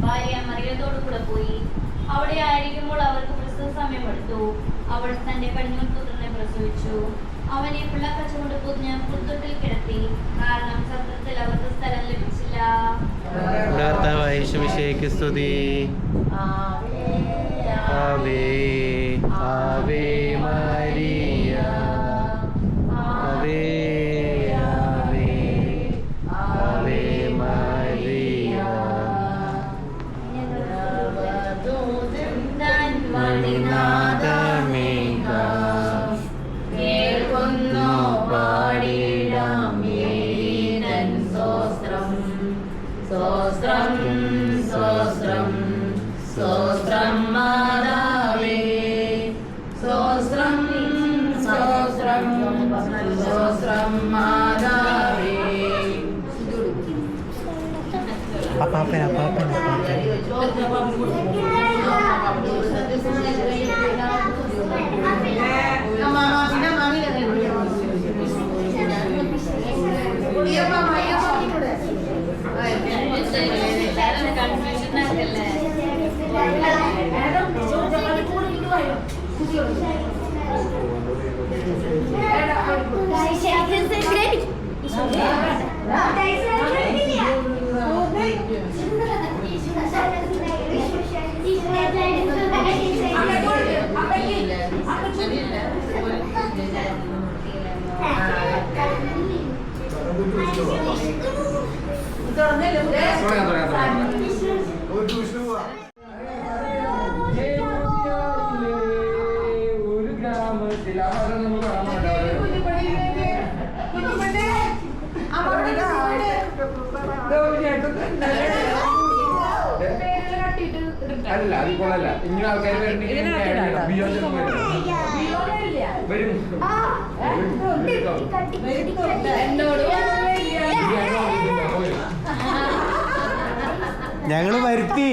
ഭാര്യ മറിയത്തോടു കൂടെ പോയി. അവിടെ ആയിരിക്കുമ്പോൾ അവർക്ക് പ്രസവ സമയമെടുത്തു. അവൾ തന്റെ കടിഞ്ഞൂൽ പുത്രനെ പ്രസവിച്ചു. അവനെ പിള്ളക്കച്ച കൊണ്ട് പൊതിഞ്ഞ് പുൽത്തൊട്ടിൽ കിടത്തി. കാരണം സത്രത്തിൽ അവർക്ക് സ്ഥലം ലഭിച്ചില്ല. സ്തുതി. ആവേ ആവേ മരിയ ആവേ ആവേ ആവേ മരിയ മണിനാഥമേഘ കേൾക്കുന്നു പാടിടാം യേരീനൻ സ്തോത്രം സ്തോത്രം സ്തോത്രം സ്തോത്രം മാതാവേ സ്തോത്രം സ്തോത്രം സ്തോത്രം മാതാവേ. അപ്പാപ്പൻ ഒരു ഗ്രാമത്തിൽ അല്ല അതിപ്പോഴല്ല ഇങ്ങനെ ആൾക്കാർ വരും. ഞങ്ങള് വരുത്തി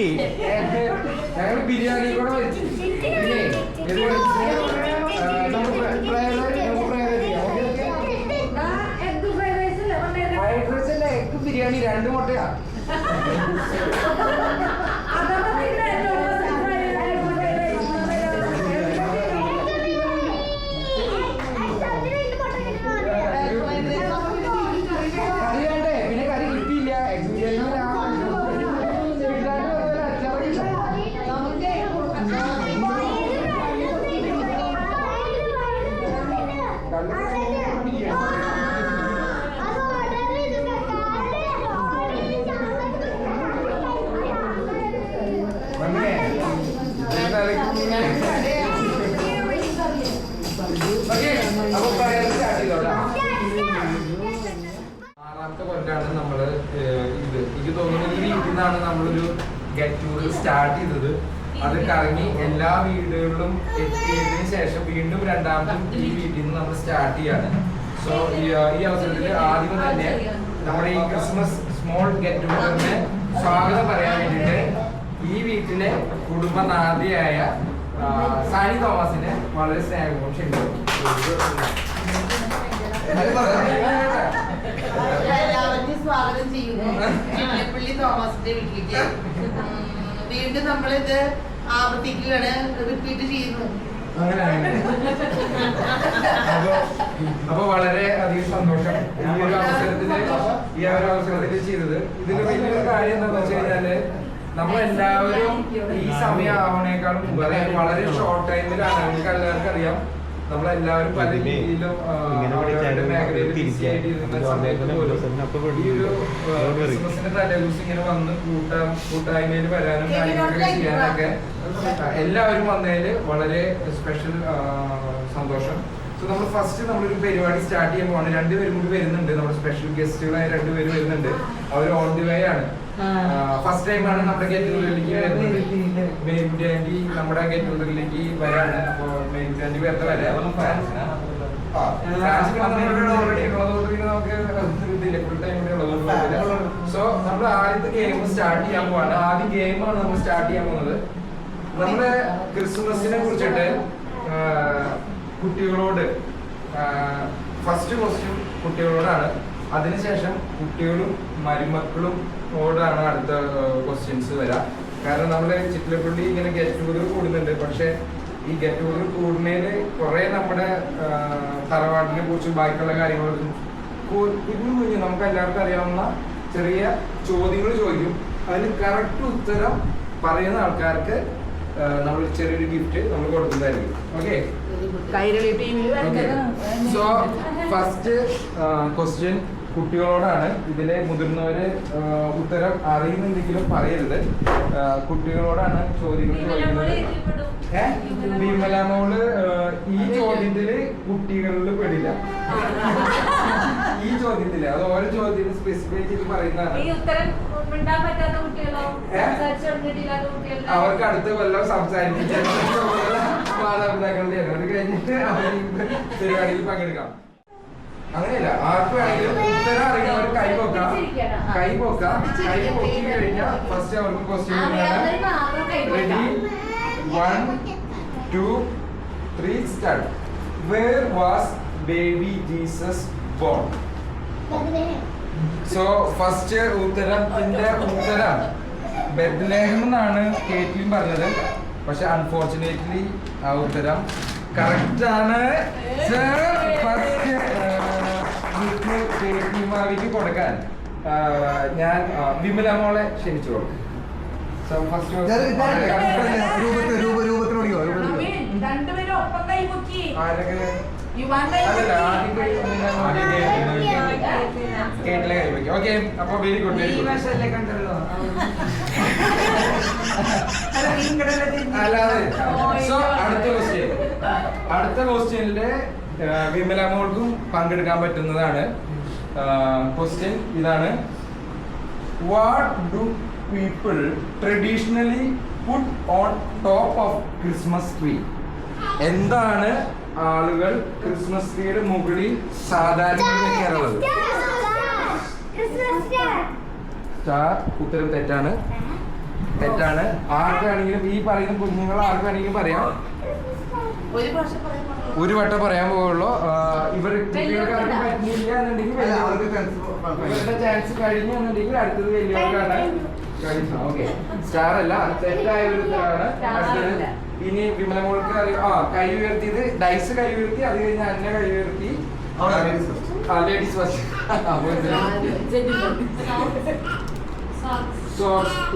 ഞങ്ങള് ബിരിയാണി കൂടെ വരുത്തി. ഫ്രൈഡ് റൈസ് അല്ല, എഗ് ബിരിയാണി 2 മുട്ടയാ. പിന്നെ കറി കിട്ടിയില്ല. എഗ് ബിരിയാണി കൊണ്ടാണ് നമ്മള് ഇത് എനിക്ക് തോന്നുന്നു ഈ വീട്ടിൽ നിന്നാണ് നമ്മളൊരു ഗെറ്റ് ടൂർ സ്റ്റാർട്ട് ചെയ്തത്. അത് കറങ്ങി എല്ലാ വീടുകളിലും എത്തിയതിനു ശേഷം വീണ്ടും രണ്ടാമതും ഈ വീട്ടിൽ നിന്ന് നമ്മൾ സ്റ്റാർട്ട് ചെയ്യാണ്. സോ ഈ അവസരത്തിൽ ആദ്യം തന്നെ നമ്മുടെ ഈ ക്രിസ്മസ് സ്മോൾ ഗെറ്റ് ടൂറിന് സ്വാഗതം പറയാൻ വേണ്ടിയിട്ട് ഈ വീട്ടിലെ കുടുംബനാഥിയായ സാനി തോമസിനെ വളരെ സ്നേഹവും ക്ഷണിക്കുന്നു. എല്ലാവർക്കും സ്വാഗതം ചെയ്യുന്നു ചിറ്റപ്പള്ളി തോമസിന്റെ വീട്ടിലേക്ക്. വീണ്ടും നമ്മളിത് ആവർത്തിക്കുകയാണ്, റിപ്പീറ്റ് ചെയ്യുന്നു. അപ്പൊ വളരെ അധികം സന്തോഷം ഈ ഒരു അവസരത്തിൽ ചെയ്തത്. ഇതിന് വലിയൊരു കാര്യം എന്താണെന്ന് വെച്ച് കഴിഞ്ഞാല് നമ്മളെല്ലാവരും ഈ സമയം ആവണേക്കാളും മുമ്പ്, അതായത് വളരെ ഷോർട്ട് ടൈമിലാണ്, നിങ്ങൾക്ക് എല്ലാവർക്കും അറിയാം, നമ്മളെല്ലാവരും പല രീതിയിലും മേഖലയിൽ ബിസി ആയിട്ടിരുന്ന സമയത്ത് പോലും ഈ ഒരു ക്രിസ്മസിന്റെ തലേദിവസം ഇങ്ങനെ വന്ന് കൂട്ടായ്മയിൽ വരാനും കാര്യങ്ങളൊക്കെ ചെയ്യാനൊക്കെ എല്ലാവരും വന്നതില് വളരെ സ്പെഷ്യൽ സന്തോഷം. സോ നമ്മൾ ഫസ്റ്റ് നമ്മളൊരു പരിപാടി സ്റ്റാർട്ട് ചെയ്യാൻ പോവാണ്. 2 പേരും കൂടി വരുന്നുണ്ട്, നമ്മുടെ സ്പെഷ്യൽ ഗസ്റ്റുകളായ 2 പേര് വരുന്നുണ്ട്. അവർ ഓൺ ദി വേ ആണ്. ഫസ്റ്റ് ടൈമാണ് നമ്മുടെ ഗെറ്റ് ടൂറിലേക്ക് വരുന്നത്. മെയിൻകുട്ടി ആന്റി നമ്മുടെ ഗെറ്റ് ടൂറിലേക്ക് വരാണ്. അപ്പൊ മെയിൻകുട്ടി ആന്റി വെറുതെ വരാം. സോ നമ്മൾ ആദ്യത്തെ ഗെയിം സ്റ്റാർട്ട് ചെയ്യാൻ പോവാണ്. ആദ്യ ഗെയിമാണ് നമ്മൾ സ്റ്റാർട്ട് ചെയ്യാൻ പോകുന്നത്. നമ്മുടെ ക്രിസ്മസിനെ കുറിച്ചിട്ട് കുട്ടികളോട് ഫസ്റ്റ് ക്വസ്റ്റ്യൻ കുട്ടികളോടാണ്. അതിനുശേഷം കുട്ടികളും മരുമക്കളും ഓടാണ് അടുത്ത ക്വസ്റ്റ്യൻസ് വരാം. കാരണം നമ്മള് ചിറ്റിലപ്പള്ളി ഇങ്ങനെ ഗെറ്റ് ടുഗദർ കൂടുന്നുണ്ട്. പക്ഷെ ഈ ഗെറ്റ് ടുഗദർ കൂടുന്നതില് കുറെ നമ്മുടെ തറവാടിനെ കുറിച്ചും ബാക്കിയുള്ള കാര്യങ്ങളൊക്കെ കുഞ്ഞു നമുക്ക് എല്ലാവർക്കും അറിയാവുന്ന ചെറിയ ചോദ്യങ്ങൾ ചോദിക്കും. അതിന് കറക്റ്റ് ഉത്തരം പറയുന്ന ആൾക്കാർക്ക് നമ്മൾ ചെറിയൊരു ഗിഫ്റ്റ് നമ്മൾ കൊടുക്കുന്നതായിരിക്കും. ഓക്കെ, സോ ഫസ്റ്റ് ക്വസ്റ്റ്യൻ കുട്ടികളോടാണ്. ഇതിലെ മുതിർന്നവര് ഉത്തരം അറിയുന്നുണ്ടെങ്കിലും പറയരുത്. കുട്ടികളോടാണ് ചോദ്യങ്ങൾ ചോദിക്കുന്നത്. വിമലമോള് ഈ ചോദ്യത്തില് കുട്ടികളിൽ പെടില്ല. ഈ ചോദ്യത്തില് അത് ഓരോ ചോദ്യത്തിന് സ്പെസിഫൈ ചെയ്ത് പറയുന്നതാണ്. അവർക്ക് അടുത്ത കൊല്ലം സംസാരിപ്പിക്കാൻ മാതാപിതാക്കളുടെ അത് കഴിഞ്ഞിട്ട് അവർ പരിപാടിയിൽ പങ്കെടുക്കാം. അങ്ങനെയല്ല, ആർക്ക് വേണമെങ്കിലും ഉത്തരം അറിയുന്നവർ കൈ പൊക്കാം. കൈ പൊക്കി കഴിഞ്ഞാൽ ഫസ്റ്റ് അവർക്ക് question. Ready, 1, 2, 3 start. Where was baby Jesus born? So first ഉത്തരത്തിന്റെ ഉത്തരം ബെത്ലഹേം എന്നാണ് കേറ്റ്ലിൻ പറഞ്ഞത്. പക്ഷെ അൺഫോർച്ചുനേറ്റ്ലി ആ ഉത്തരം കറക്റ്റ് ആണ്. ഫസ്റ്റ് കേറ്റ്ലിമാവിക്ക് കൊടുക്കാൻ ഞാൻ വിമല മോളെ ക്ഷണിച്ചോളൂ. ഓക്കെ, അപ്പൊ വെരി ഗുഡ്, വെരി ഗുഡ്. അല്ലാതെ സോ അടുത്ത ക്വസ്റ്റ്യനില് വിമല മോൾക്കും പങ്കെടുക്കാൻ പറ്റുന്നതാണ്. ക്വസ്റ്റ്യൻ ഇതാണ്: what do people traditionally put on top of Christmas tree? എന്താണ് ആളുകൾ ക്രിസ്മസ് ട്രീയുടെ മുകളിൽ സാധാരണ വെക്കാറുള്ളത്? സ്റ്റാർ. ഉത്തരം തെറ്റാണ്. ആർക്കാണെങ്കിലും ഈ പറയുന്ന കുഞ്ഞുങ്ങൾ ആർക്കാണെങ്കിലും പറയാം. ഒരു വട്ടം പറയാൻ പോവുള്ളൂ. ഇവർ കുട്ടികൾക്ക് പറ്റില്ല എന്നുണ്ടെങ്കിൽ ഇവരുടെ ചാൻസ് കഴിഞ്ഞു എന്നുണ്ടെങ്കിൽ അടുത്തത് വലിയവർക്കാണ്. ഓക്കെ, സ്റ്റാർ അല്ല, തെറ്റായ ഒരു ഉത്തരവാണ്. അടുത്തത് ഇനി വിമല മോൾക്ക് കൈ ഉയർത്തിയത് ഡൈസ് കൈ ഉയർത്തി, അത് കഴിഞ്ഞ് അന്ന കൈ ഉയർത്തി. Ladies first.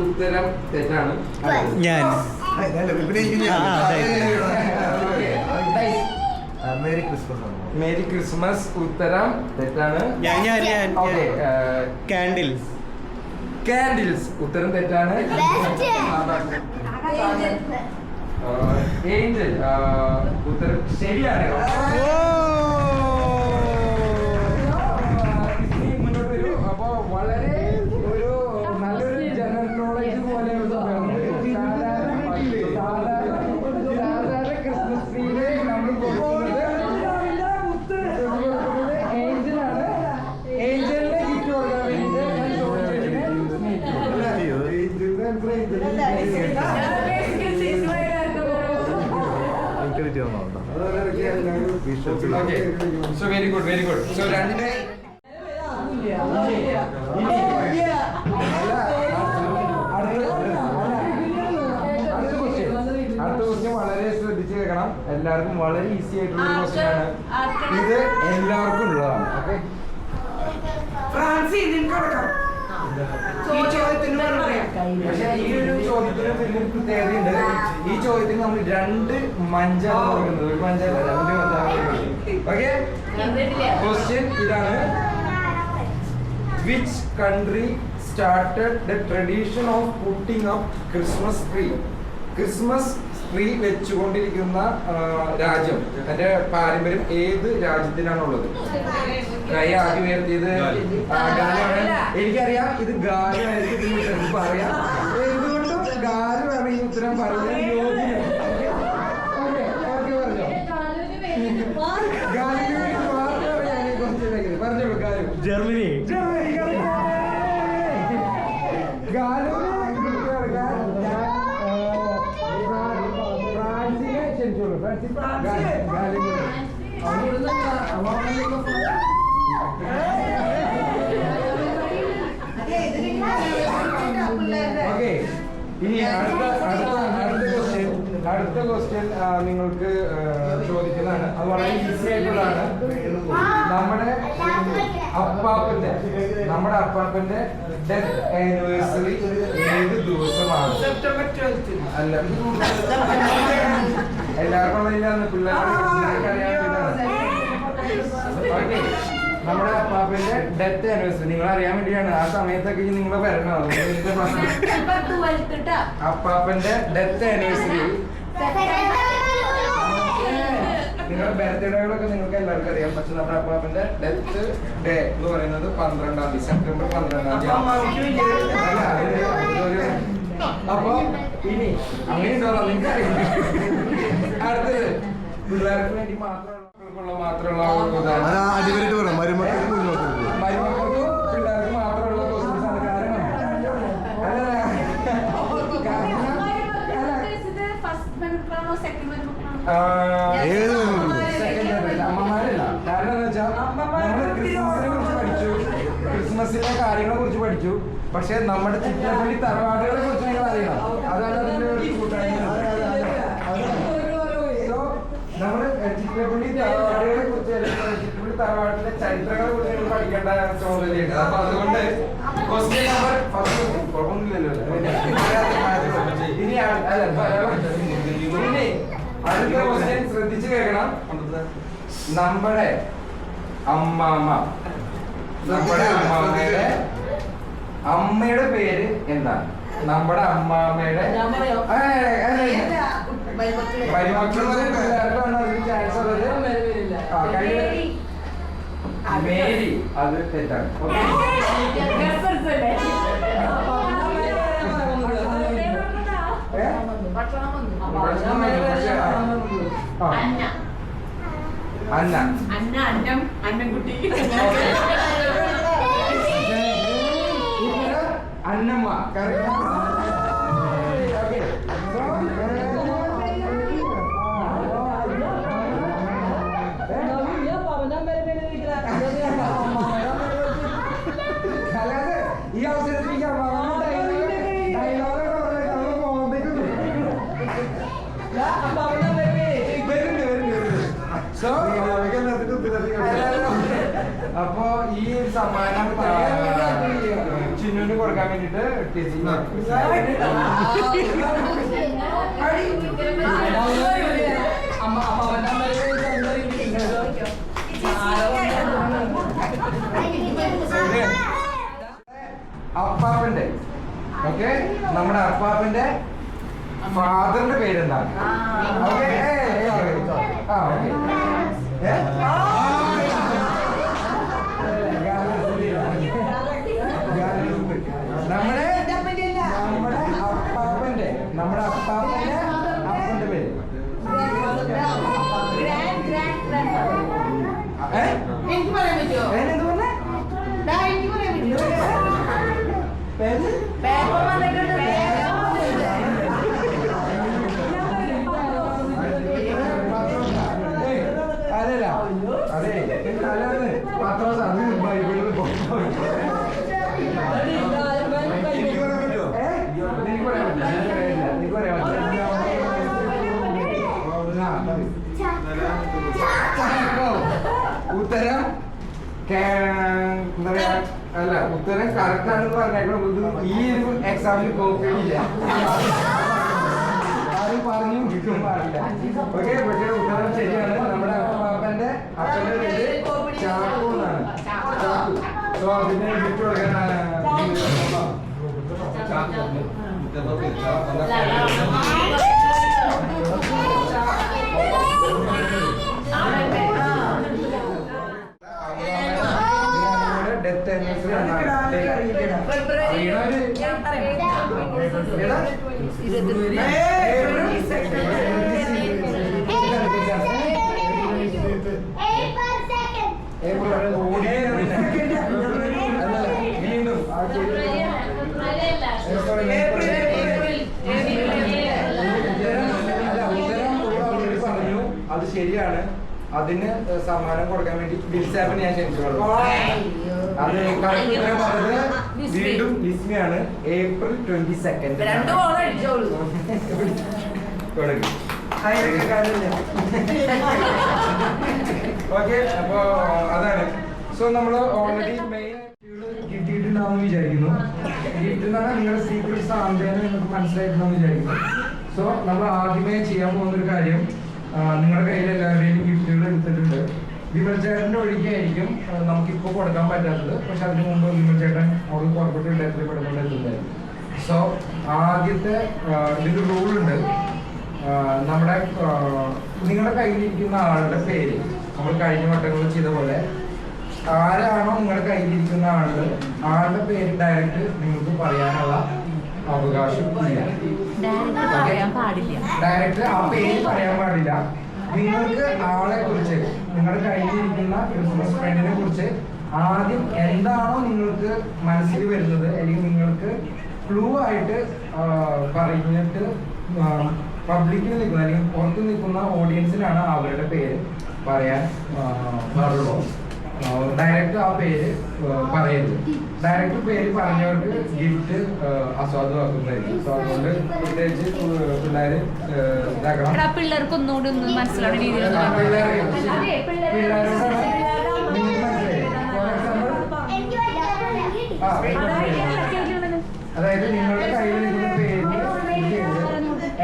ഉത്തരം തെറ്റാണ്. മേരി ക്രിസ്മസ് ഉത്തരം തെറ്റാണ്. കാൻഡിൽസ് ഉത്തരം തെറ്റാണ്. ഏഞ്ചൽ ഉത്തരം ശരിയാണ്. മുന്നോട്ട് വരൂ. അപ്പൊ വളരെ ഒരു നല്ലൊരു ജനറൽ നോളജ് പോലെ സാധാരണ ക്രിസ്മസ് ട്രീയില് നമ്മൾ കൊടുക്കുന്നത് ഏഞ്ചലാണ്. ഏഞ്ചലിനെ ഗിഫ്റ്റ് കൊടുക്കാൻ വേണ്ടിയിട്ട് So very good, very good. So രണ്ട് അടുത്ത ക്വസ്റ്റ്യൻ വളരെ ശ്രദ്ധിച്ച് കേൾക്കണം. എല്ലാവർക്കും വളരെ ഈസി ആയിട്ടുള്ള ഒരു ക്വസ്റ്റ്യൻ ആണ്. ഇത് എല്ലാവർക്കും ഉള്ളതാണ്. ഓക്കെ, പക്ഷെ ഈ ഒരു ചോദ്യത്തിന് വലിയൊരു പ്രത്യേകതയുണ്ട്. ഈ ചോദ്യത്തിന് നമ്മൾ 2 മഞ്ചാണ് കൊടുക്കുന്നത്. ഒരു മഞ്ചല്ല, 2 മഞ്ചാണ്. ഓക്കെ, ക്വസ്റ്റ്യൻ ഇതാണ്: which country started the tradition of putting up Christmas tree? Christmas tree വെച്ചുകൊണ്ടിരിക്കുന്ന രാജ്യം, അതിന്റെ പാരമ്പര്യം ഏത് രാജ്യത്തിനാണുള്ളത്? കൈ ആദ്യം ഉയർത്തിയത് ഗാനമാണ്. എനിക്കറിയാം ഇത് ഗാനമായിരിക്കും പറയാം. എന്തുകൊണ്ടും ഗാനമാണ് ഈ ഉത്തരം പറയാൻ യോഗ്യത. പറഞ്ഞോളൂ. ജർമ്മനി. ഫ്രാൻസിനെ ഇനി അടുത്ത ക്വസ്റ്റ്യൻ നിങ്ങൾക്ക് ചോദിക്കുന്നതാണ്. അത് വളരെ ഈസി ആയിട്ടുള്ളതാണ്. നമ്മുടെ അപ്പാപ്പന്റെ ഡെത്ത് ആനിവേഴ്സറി ഏത് ദിവസമാണ്? സെപ്റ്റംബർ 12. അല്ല, എല്ലാവർക്കും അറിയില്ലാന്ന് പിള്ളേർക്ക് അറിയാൻ. ഓക്കെ, നമ്മുടെ അപ്പാപ്പന്റെ ഡെത്ത് ആനിവേഴ്സറി നിങ്ങൾ അറിയാൻ വേണ്ടിയാണ്. ആ സമയത്തൊക്കെ നിങ്ങൾ വരണം. അപ്പാപ്പന്റെ ഡെത്ത് ആനിവേഴ്സറി, നിങ്ങളുടെ ബർത്ത്ഡേകളൊക്കെ നിങ്ങൾക്ക് എല്ലാവർക്കും അറിയാം. പക്ഷെ നമ്മുടെ അപ്പാപ്പന്റെ ഡെത്ത് ഡേ എന്ന് പറയുന്നത് 12-ാം തീയതി, സെപ്റ്റംബർ 12-ാം തീയതി. അപ്പൊ ഇനി അങ്ങനെ ഉണ്ടോ നിങ്ങൾക്ക് അറിയാം. അടുത്തത് പിള്ളേർക്ക് വേണ്ടി മാത്രമുള്ള അടിപൊളിയായിട്ട് പറയാം. മരുമക്കൾക്കും പിള്ളേർക്ക് മാത്രമുള്ള ക്വസ്റ്റ്യൻസ് ആണ്. അമ്മമാരല്ല. കാരണം എന്താ വെച്ചാൽ നമ്മള് ക്രിസ്മസിനെ കുറിച്ച് പഠിച്ചു, ക്രിസ്മസിലെ കാര്യങ്ങളെ കുറിച്ച് പഠിച്ചു. പക്ഷെ നമ്മുടെ ചിറ്റപ്പള്ളി തറവാടുകളെ കുറിച്ച് നിങ്ങൾ അറിയണം. അതാണ് അതിന്റെ ഒരു കൂട്ടായ്മ. നമ്മള് ചിറ്റപ്പള്ളി തറവാടുകളെ കുറിച്ച്, ചിറ്റപ്പള്ളി തറവാടിന്റെ ചരിത്രങ്ങളെ കുറിച്ച് നിങ്ങൾ പഠിക്കേണ്ട ചുമതലയുണ്ട്. അപ്പൊ അതുകൊണ്ട് ക്വസ്റ്റ്യൻ നമ്പർ ഫസ്റ്റ് കുഴപ്പമൊന്നുമില്ലല്ലോ. ഇനി അടുത്ത ക്വസ്റ്റ്യൻ ശ്രദ്ധിച്ചു കേൾക്കണം. നമ്മുടെ അമ്മയുടെ പേര് എന്താണ്? നമ്മുടെ അമ്മാമ്മയുടെ മേരി. അത് തെറ്റാണ്. അന്നംകുട്ടി. അന്നമ്മ. ഈ അവസരത്തിൽ അപ്പൊ ഈ സമ്മാനം ചിന്നുവിന് കൊടുക്കാൻ വേണ്ടിട്ട് അപ്പാപ്പന്റെ, ഓക്കെ, നമ്മുടെ അപ്പാപ്പന്റെ ഫാദറിന്റെ പേരെന്താണ്? ഓക്കെ, നമ്മുടെ അപ്പാപ്പന്റെ അപ്പന്റെ പേര് എനിക്ക് പറയാൻ പറ്റുമോ? എന്ത് പറഞ്ഞേ? എനിക്ക് പറയാൻ പറ്റുമോ? അതല്ല, അതെ അല്ലാതെ പത്രോസ് അത് ബൈബിളിൽ ഉത്തരം എന്താ പറയാ, അല്ല ഉത്തരം കറക്റ്റ് ആണെന്ന് പറഞ്ഞേക്കണം. ഈ ഒരു എക്സാമിൽ കോപ്പിയില്ല, ആരും പറഞ്ഞു കിട്ടും പാടില്ല. ഓക്കെ, പക്ഷേ ഉത്തരം ശരിയാണ്. നമ്മുടെ അപ്പാപ്പന്റെ അച്ഛന്റെ പേര് ചാക്കു എന്നാണ്. ചാക്കു. സോ അതിനെ വിട്ടു കൊടുക്കാനാണ് ഡെത്ത് ആനിവേഴ്സറി വീണ്ടും ഉത്തരം പറഞ്ഞു. അത് ശരിയാണ്. അതിന് സമ്മാനം കൊടുക്കാൻ വേണ്ടി ബിൽസാപ്പിന് ഞാൻ ക്ഷണിച്ചോളൂ. അത് കറക്റ്റ് ഉത്തരം പറഞ്ഞത് വീണ്ടും ലിസ്മിയാണ്. ഏപ്രിൽ 22. ഓക്കെ, അപ്പൊ അതാണ്. സോ നമ്മള് ഓൾറെഡി മെയിൻ കിട്ടിയിട്ടുണ്ടാവും വിചാരിക്കുന്നു. ഗിഫ്റ്റ് എന്ന് പറഞ്ഞാൽ നിങ്ങളുടെ സീക്രട്ട് സാന്ത്വനം നിങ്ങൾക്ക് മനസ്സിലായിട്ടുണ്ടെന്ന് വിചാരിക്കുന്നു. സോ നമ്മൾ ആദ്യമേ ചെയ്യാൻ പോകുന്ന ഒരു കാര്യം, നിങ്ങളുടെ കയ്യിൽ എല്ലാവരുടെയും ഗിഫ്റ്റുകൾ എടുത്തിട്ടുണ്ട്. വിമൽ ചേട്ടൻ്റെ ഒഴികെയായിരിക്കും നമുക്കിപ്പോൾ കൊടുക്കാൻ പറ്റാത്തത്. പക്ഷെ അതിന് മുമ്പ് വിമൽ ചേട്ടൻ അവിടെ കോർപ്പറേറ്റ് ഇല്ലാത്ത പെടുന്നുണ്ടായിരുന്നു. സോ ആദ്യത്തെ ഇതിൻ്റെ റൂളുണ്ട്. നമ്മുടെ നിങ്ങളുടെ കയ്യിലിരിക്കുന്ന ആളുടെ പേര് നമ്മൾ കഴിഞ്ഞ വട്ടങ്ങളിൽ ചെയ്ത പോലെ ആരാണോ നിങ്ങളുടെ കയ്യിലിരിക്കുന്ന ആളുടെ പേര് ഡയറക്റ്റ് നിങ്ങൾക്ക് പറയാനുള്ള അവകാശം ഇല്ല. ഡയറക്റ്റ് ആ പേര് പറയാൻ പാടില്ല. നിങ്ങൾക്ക് ആളെ കുറിച്ച്, നിങ്ങളുടെ കയ്യിലിരിക്കുന്ന ക്രിസ്മസ് ഫ്രണ്ടിനെ കുറിച്ച് ആദ്യം എന്താണോ നിങ്ങൾക്ക് മനസ്സിൽ വരുന്നത്, അല്ലെങ്കിൽ നിങ്ങൾക്ക് ക്ലൂ ആയിട്ട് പറഞ്ഞിട്ട് പബ്ലിക്കിൽ നിൽക്കുന്ന അല്ലെങ്കിൽ പുറത്ത് നിൽക്കുന്ന ഓഡിയൻസിനാണ് അവരുടെ പേര് പറയാൻ പാടുള്ളൂ. ഡയറക്റ്റ് ആ പേര് പറയരുത്. ഡയറക്റ്റ് പേര് പറഞ്ഞവർക്ക് ഗിഫ്റ്റ് അസ്വാദമാക്കുന്നതായിരിക്കും. സോ അതുകൊണ്ട് പ്രത്യേകിച്ച് പിള്ളേര് പിള്ളേർക്ക് ഒന്നുകൂടി ഒന്ന് മനസ്സിലാവുന്ന രീതിയിൽ അതായത് നിങ്ങളുടെ കയ്യിൽ നിൽക്കുന്ന പേര്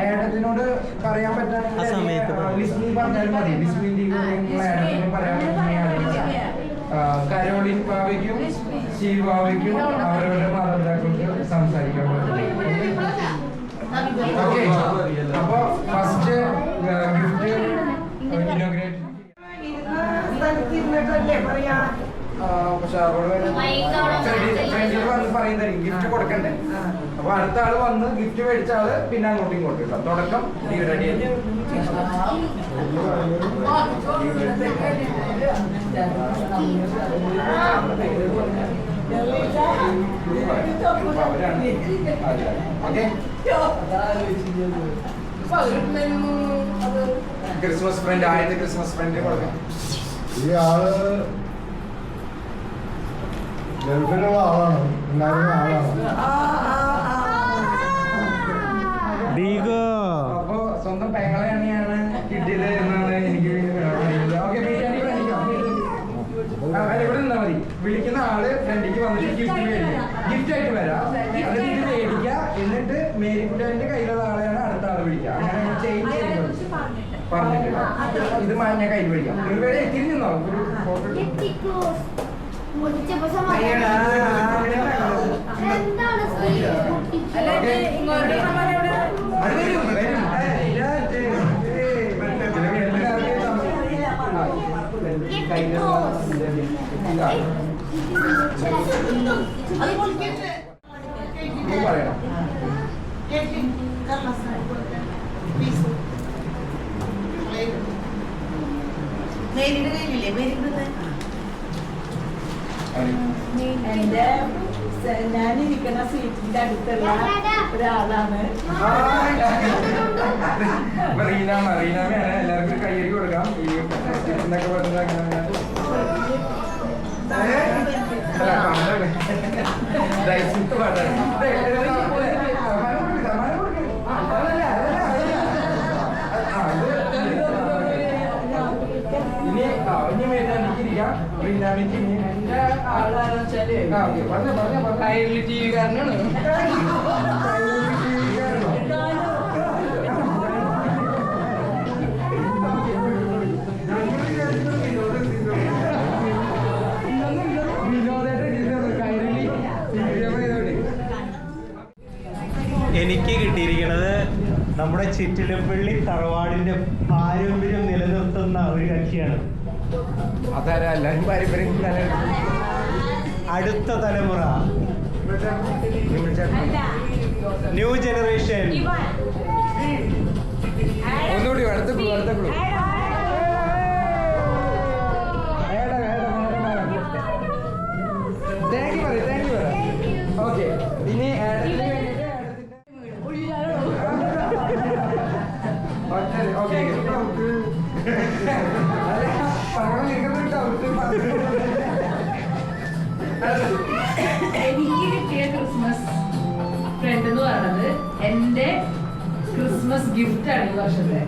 ഏടത്തിനോട് പറയാൻ പറ്റാണെങ്കിൽ ലിസ്മി പറഞ്ഞാലും മതി. ലിസ്മിന്റെ ഏടത്തിനും പറയാൻ കരോളിൻ പാവയ്ക്കും ശിവാവയ്ക്കും അവരുടെ മാതാപിതാക്കൾക്ക് സംസാരിക്കാൻ പറ്റും. ഓക്കെ, അപ്പൊ ഫസ്റ്റ് ഗിഫ്റ്റ് ഇനോഗ്രേറ്റ് പക്ഷെ ഫ്രണ്ടിൽ വന്ന് പറയുന്നതായിരിക്കും ഗിഫ്റ്റ് കൊടുക്കണ്ടേ. അപ്പൊ അടുത്ത ആള് വന്ന് ഗിഫ്റ്റ് മേടിച്ച ആള് പിന്നെ അങ്ങോട്ടും ഇങ്ങോട്ടും ഇട്ടാം. തുടക്കം റെഡി. ക്രിസ്മസ് ഫ്രണ്ട്, ആദ്യത്തെ ക്രിസ്മസ് ഫ്രണ്ട് കൊടുക്കാം. ഈ ആള് ഗൾഫിലുള്ള ആളാണ്, ഉണ്ടായിരുന്ന ആളാണ്. അപ്പൊ സ്വന്തം പെങ്ങളെയാണ് കിട്ടിയത് എന്നാണ് എനിക്ക് അറിയുന്നത്. ഓക്കെ, ഇവിടെ നിന്നാ മതി. വിളിക്കുന്ന ആള് ഫ്രണ്ടിക്ക് വന്നിട്ട് ഗിഫ്റ്റ് ആയിട്ട് വരാം. അത് ഇത് മേടിക്കുക. എന്നിട്ട് മേരിക്കുട്ടിന്റെ കയ്യിലുള്ള ആളെയാണ് അടുത്ത ആള് വിളിക്കുക. അങ്ങനെ ചേഞ്ച് ചെയ്യുന്നത് പറഞ്ഞിട്ടില്ല. ഇത് ഞാൻ കയ്യിൽ വിളിക്കാം. ഇവിടെ തിരിഞ്ഞോ ഒരു ഫോട്ടോ പറയണം. മേരിയുടെ കയ്യിലില്ലേ? മേരിയുടെ എന്റെ ഞാനിരിക്കുന്ന സീറ്റിന്റെ അടുത്തുള്ള ഒരാളാണ്. റീനാമയാണ്. എല്ലാവർക്കും കയ്യടി കൊടുക്കാം. ഈ എന്നൊക്കെ പറഞ്ഞ എന്റെ ആളാന്ന് വെച്ചാല് കയ്യില് ടി വി കാരനാണ്. എനിക്ക് കിട്ടിയിരിക്കുന്നത് നമ്മുടെ ചിറ്റിലപ്പള്ളി തറവാടിന്റെ പാരമ്പര്യം നിലനിർത്തുന്ന ഒരു കക്ഷിയാണ്. അതാരാ എല്ലാവരും പാരമ്പര്യം അടുത്ത തലമുറ, ന്യൂ ജനറേഷൻ. ഒന്നുകൂടി അടുത്ത ക്ലൂ, അടുത്ത ക്ലൂ. താങ്ക് യു പറയും, താങ്ക് യു പറയാം. ഓക്കെ, ഇനി ഓക്കെ എനിക്ക് കിട്ടിയ ക്രിസ്മസ് ഫ്രണ്ട് എന്ന് പറയുന്നത് എന്റെ ക്രിസ്മസ് ഗിഫ്റ്റ് ആണ് ഈ വർഷത്തെ.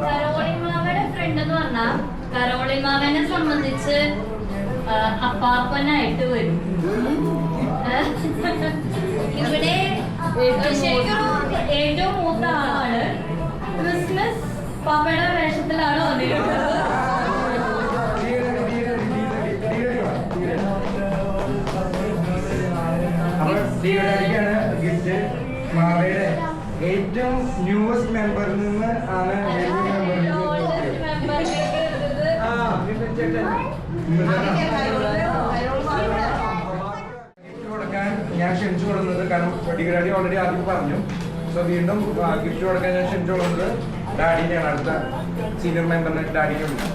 കരോളിമാവയുടെ ഫ്രണ്ട് എന്ന് പറഞ്ഞാൽ കരോളിമാവനെ സംബന്ധിച്ച് അപ്പാപ്പനായിട്ട് വരും. ഇവിടെ ശരിക്കും ഏറ്റവും മൂത്ത ആളാണ്. ക്രിസ്മസ് പാപ്പയുടെ വേഷത്തിലാണ് വന്നിട്ടുള്ളത്. ഗിഫ്റ്റ് മാവയുടെ ഏറ്റവും ന്യൂവസ്റ്റ് മെമ്പറിൽ നിന്ന് ആണ് കൊടുക്കാൻ ഞാൻ ക്ഷണിച്ചു കൊടുക്കുന്നത്. കാരണം ഡിഗ്രാഡി ഓൾറെഡി ആദ്യം പറഞ്ഞു. സോ വീണ്ടും ഗിഫ്റ്റ് കൊടുക്കാൻ ഞാൻ ക്ഷണിച്ചു കൊടുക്കുന്നത് ഡാഡിനെയാണ്. അടുത്ത സീനിയർ മെമ്പറിന് ഡാഡിനുണ്ട്.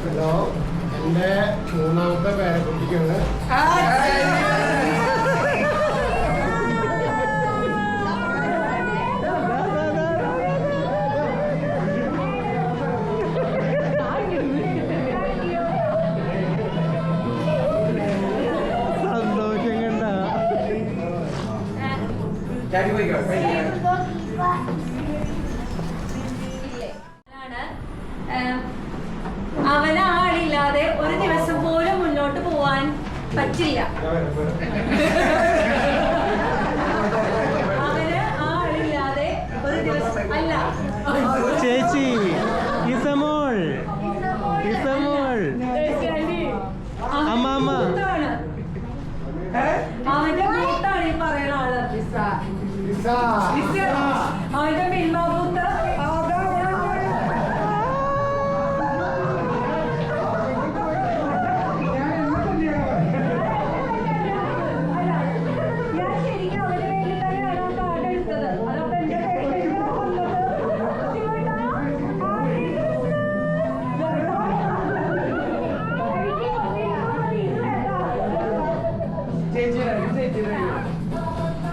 ഹലോ, എൻ്റെ മൂന്നാമത്തെ പേരക്കുട്ടിക്കാണ്. സന്തോഷം കണ്ട ഡാഡി പോയിക്കോ. അവന് ആളില്ലാതെ ഒരു ദിവസം പോലും മുന്നോട്ട് പോവാൻ പറ്റില്ല. അവന് ആളില്ലാതെ ഒരു ദിവസം അല്ല. ചേച്ചി ഇസമോൾ അമ്മാമ്മ അവന്റെ മൂത്താണ് ഈ പറയുന്ന ആള്. അവന്റെ മിൽമാബൂത്ത്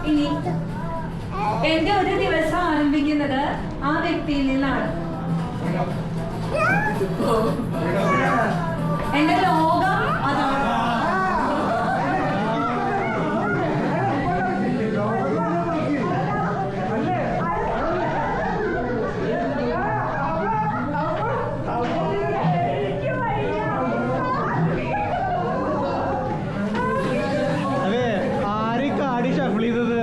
ഇനി എന്റെ ഒരു ദിവസം ആരംഭിക്കുന്നത് ആ വ്യക്തിയിൽ നിന്നാണ്. എന്റെ ലോകം അതാണ്. അതെ, ആര് കാടി ഷഫിൾ ചെയ്തത്?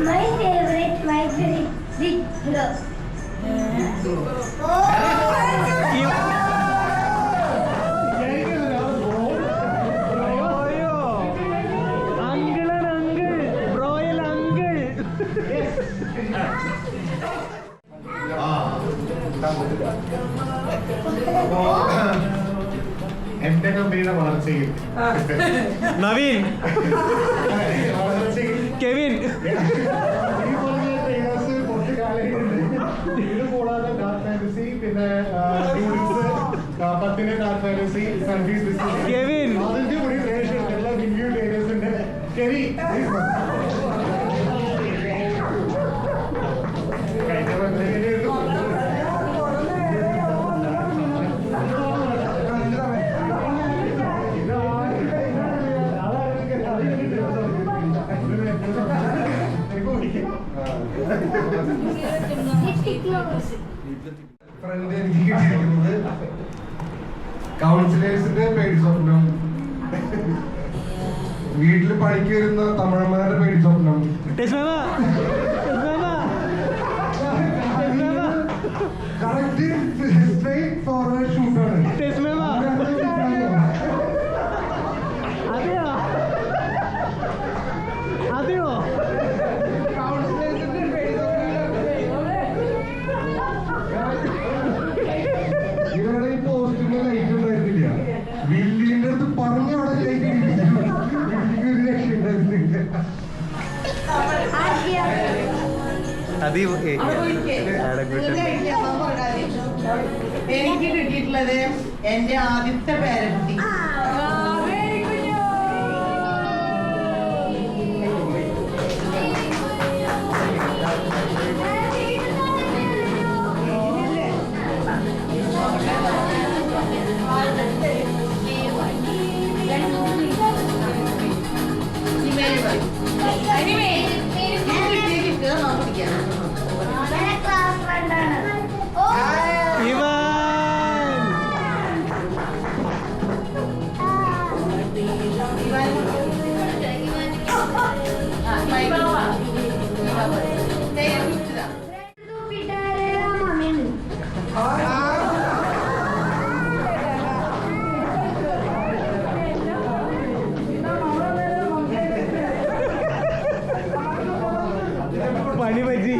My favorite big hero. എന്റെ കമ്പനിയുടെ വളർച്ചയിൽ നവീൻ കെവിൻ ഈ പറഞ്ഞ ട്രെയിനേഴ്സ് കുറച്ച് കാലങ്ങളുണ്ട്. ഇത് കൂടാതെ ഡാർക്ക് ഫാന്റസി, പിന്നെ പത്തിന് dark fantasy, service business, Kevin അതിന്റെ കൂടി ട്രേഷൻ എല്ലാ റിവ്യൂ ട്രെയിനേഴ്സിന്റെ കെവി ഫ്രണ്ട് എനിക്ക് കിട്ടിയിരിക്കുന്നത് കൗൺസിലേഴ്സിന്റെ പേടി സ്വപ്നം, വീട്ടിൽ പണിക്ക് വരുന്ന തമിഴന്മാരുടെ പേടി സ്വപ്നം, കറക്റ്റ് സ്ട്രേറ്റ് ഫോർവേഡ് ഷൂട്ടാണ്. അതെയോ? എനിക്ക് കിട്ടിയിട്ടുള്ളത് എന്റെ ആദ്യത്തെ പേരക്കുട്ടി. പണി പറ്റി.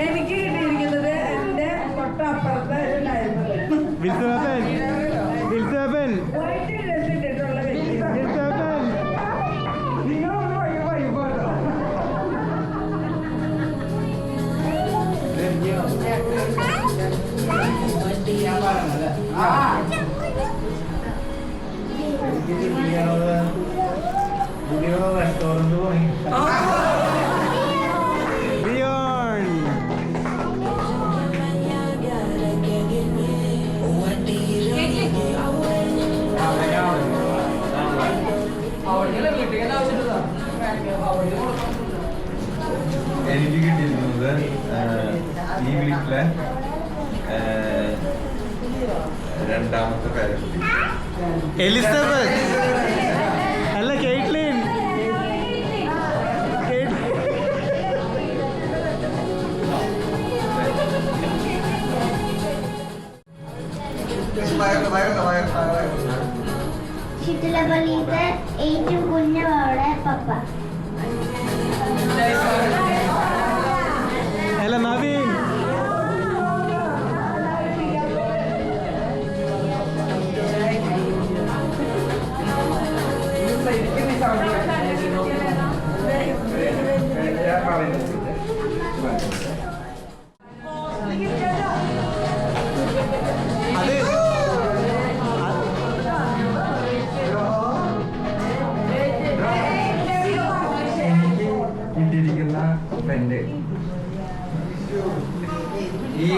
എനിക്ക് കിട്ടിയിരിക്കുന്നത് എന്റെ തൊട്ടപ്പുറത്തെ വിൽസപ്പൻ വിൽസപ്പൻ ഇട്ടിട്ടുള്ള വ്യക്തി. വിൽസപ്പൻ നിങ്ങളൊന്ന് വൈബാട്ടോ. പുതിയ റെസ്റ്റോറന്റ് തുടങ്ങി. ബിയോൺ എനിക്ക് കിട്ടിയിരിക്കുന്നത് ഈ വീട്ടിലെ രണ്ടാമത്തെ പേരക്കുട്ടി. എലിസബത്ത് അല്ല കേറ്റ്ലിൻ. ശീതളപള്ളിയിലെ ഏറ്റവും കുഞ്ഞവളുടെ പപ്പ. അല്ല നവീൻ. അത് കിട്ടിയിരിക്കുന്ന ഫ്രണ്ട് ഈ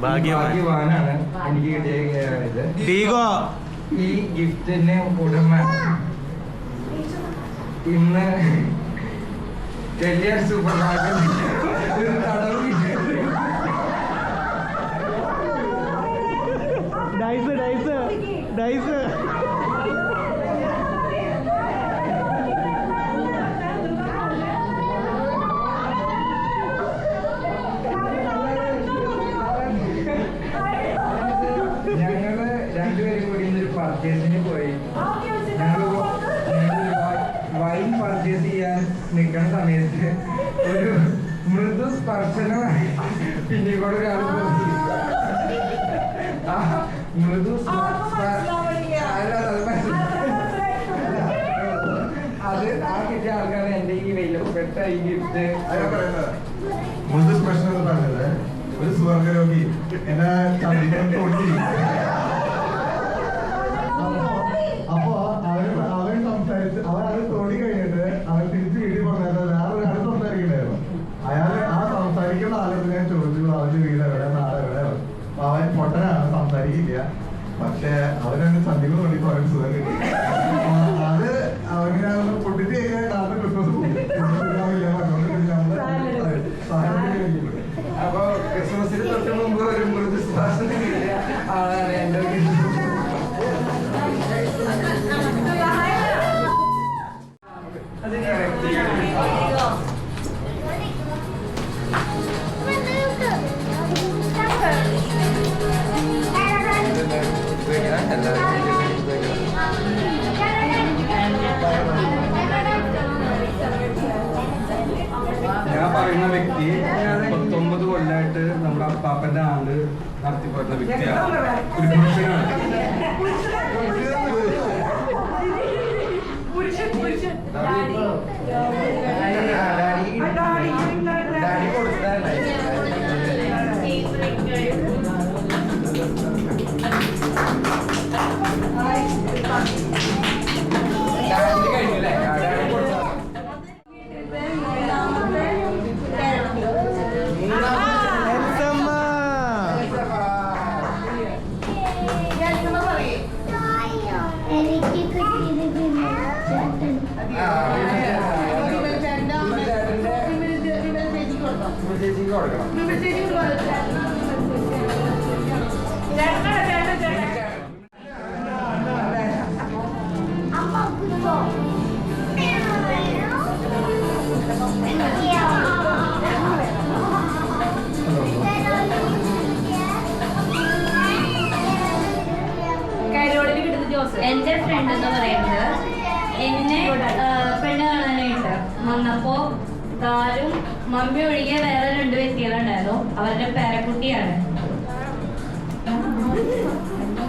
ഭാഗ്യവാനാണ് എനിക്ക് കിട്ടിയ ഇത്. ഡീഗോ ഈ ഗിഫ്റ്റിന് ഉടമ ഇന്ന് ചെല്ലിയാർ സൂപ്പർ മാർക്കറ്റ് ഒരു തടവ് ഡൈസ് ഡൈസ് ഡൈസ് ഞങ്ങള് രണ്ടുപേരും കൂടി ഇന്നൊരു പർച്ചേസിന് പോയി. ഞങ്ങൾ വൈൻ പർച്ചേസ് ചെയ്യാൻ നിൽക്കുന്ന സമയത്ത് ഒരു മൃദു സ്പർശനമായി പിന്നെ കൂടെ ഒരാൾ പോയി. ആ മൃദു അത് ആ കിട്ടിയ ആൾക്കാണ് എന്റെ ഈ വിലപ്പെട്ട ഈ ഗിഫ്റ്റ്. മുമ്പ് പ്രശ്നം എന്ന് പറഞ്ഞത് ഒരു സുവർഗരോഗി എന്നെ അപ്പൊ അവൻ സംസാരിച്ച് അവൻ അത് തോന്നി കഴിഞ്ഞിട്ട് അവൻ തിരിച്ച് വീട്ടിൽ പറഞ്ഞത് വേറൊരാൾ സംസാരിക്കണ്ടായിരുന്നു. അയാൾ ആ സംസാരിക്കുന്ന ആളോട് ഞാൻ ചോദിച്ചു അവന്റെ വീട് എവിടെ നാളെ എവിടെ. അപ്പൊ അവൻ പൊട്ടനാണ്, സംസാരിക്കില്ല. പക്ഷെ അവനൊന്ന് സന്ധികൾ തോന്നിപ്പോ അവൻ സുഖം കിട്ടി. അത് അവനെ പൊട്ടിച്ച് കഴിഞ്ഞാൽ നാളെ ക്രിസ്മസ് അപ്പൊ ക്രിസ്മസിന് തൊട്ട് മുമ്പ് ഒരു മൃദു സ്പർശനം കിട്ടിയ ആളാണ് എന്റെ ഞാൻ പറയുന്ന വ്യക്തി 39 കൊല്ലമായിട്ട് നമ്മുടെ അപ്പാപ്പന്റെ ആണ്ട് നടത്തിപ്പോരുന്ന വ്യക്തിയാണ്. ഒരു പുരുഷനാണ്. നീ കൊടുക്കണം. എന്റെ ഫ്രണ്ട് എന്ന് പറയുന്നത് എന്നെ പെണ്ണ് കാണാനായിട്ട് വന്നപ്പോ താരും മമ്മി ഒഴികെ വേറെ 2 വ്യക്തികളുണ്ടായിരുന്നു. അവരുടെ പേരക്കുട്ടിയാണ്.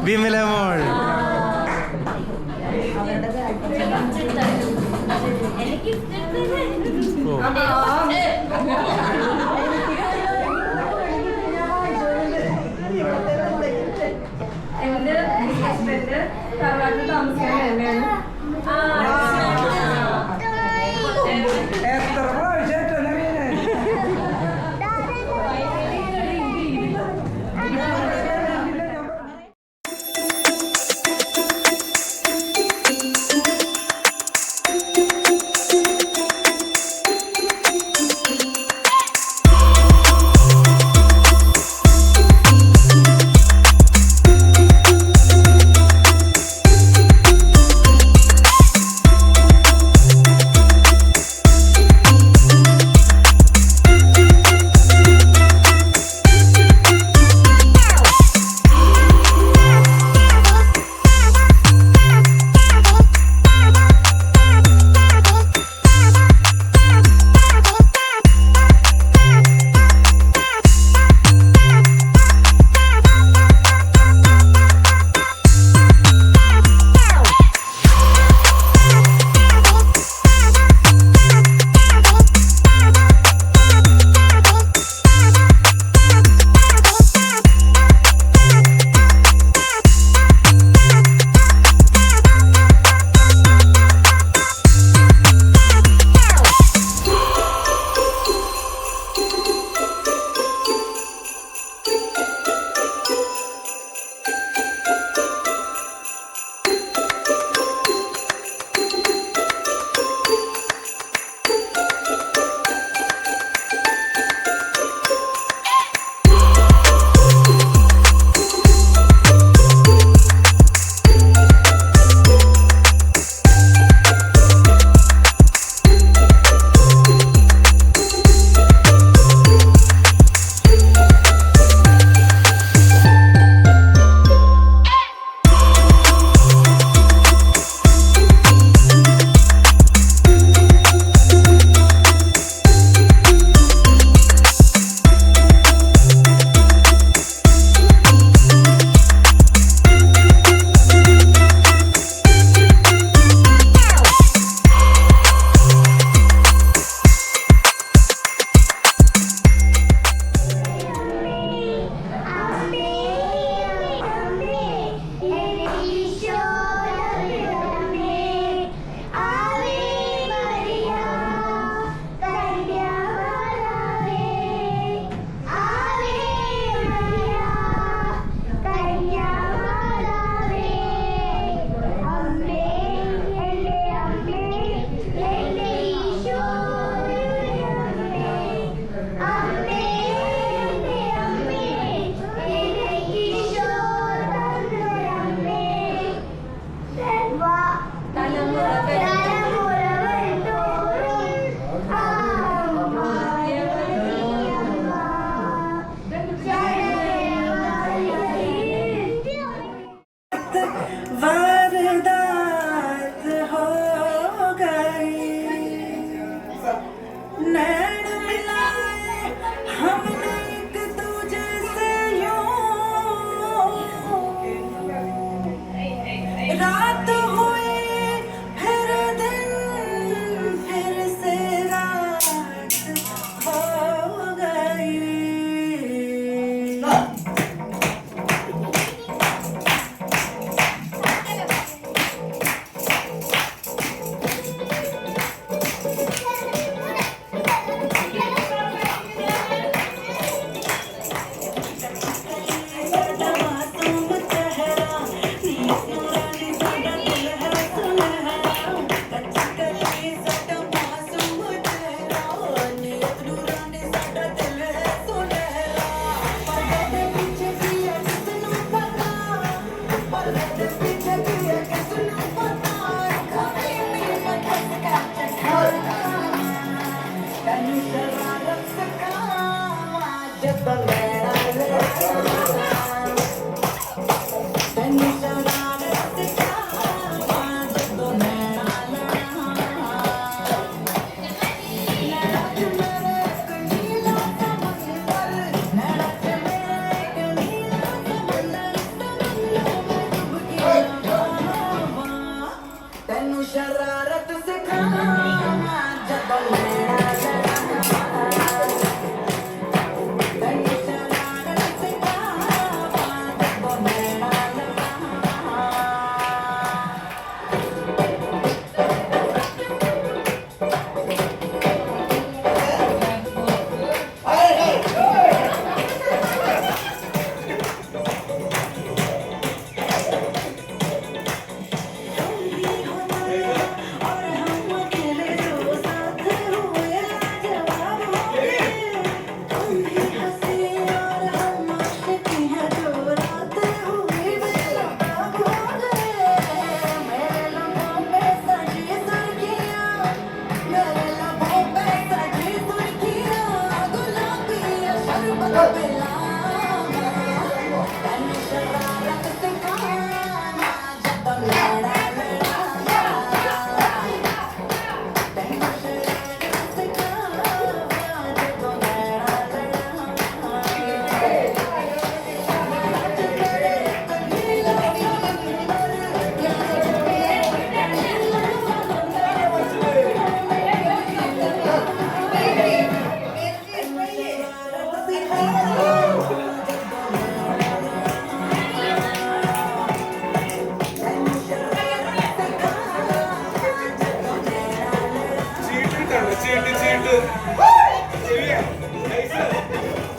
വിമലമോൾ. എന്റെ ഹസ്ബൻഡ് തറവാട്ടിൽ താമസിക്കാൻ വരുന്നതാണ്. എത്ര പ്രാവശ്യം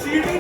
ചീട്ട്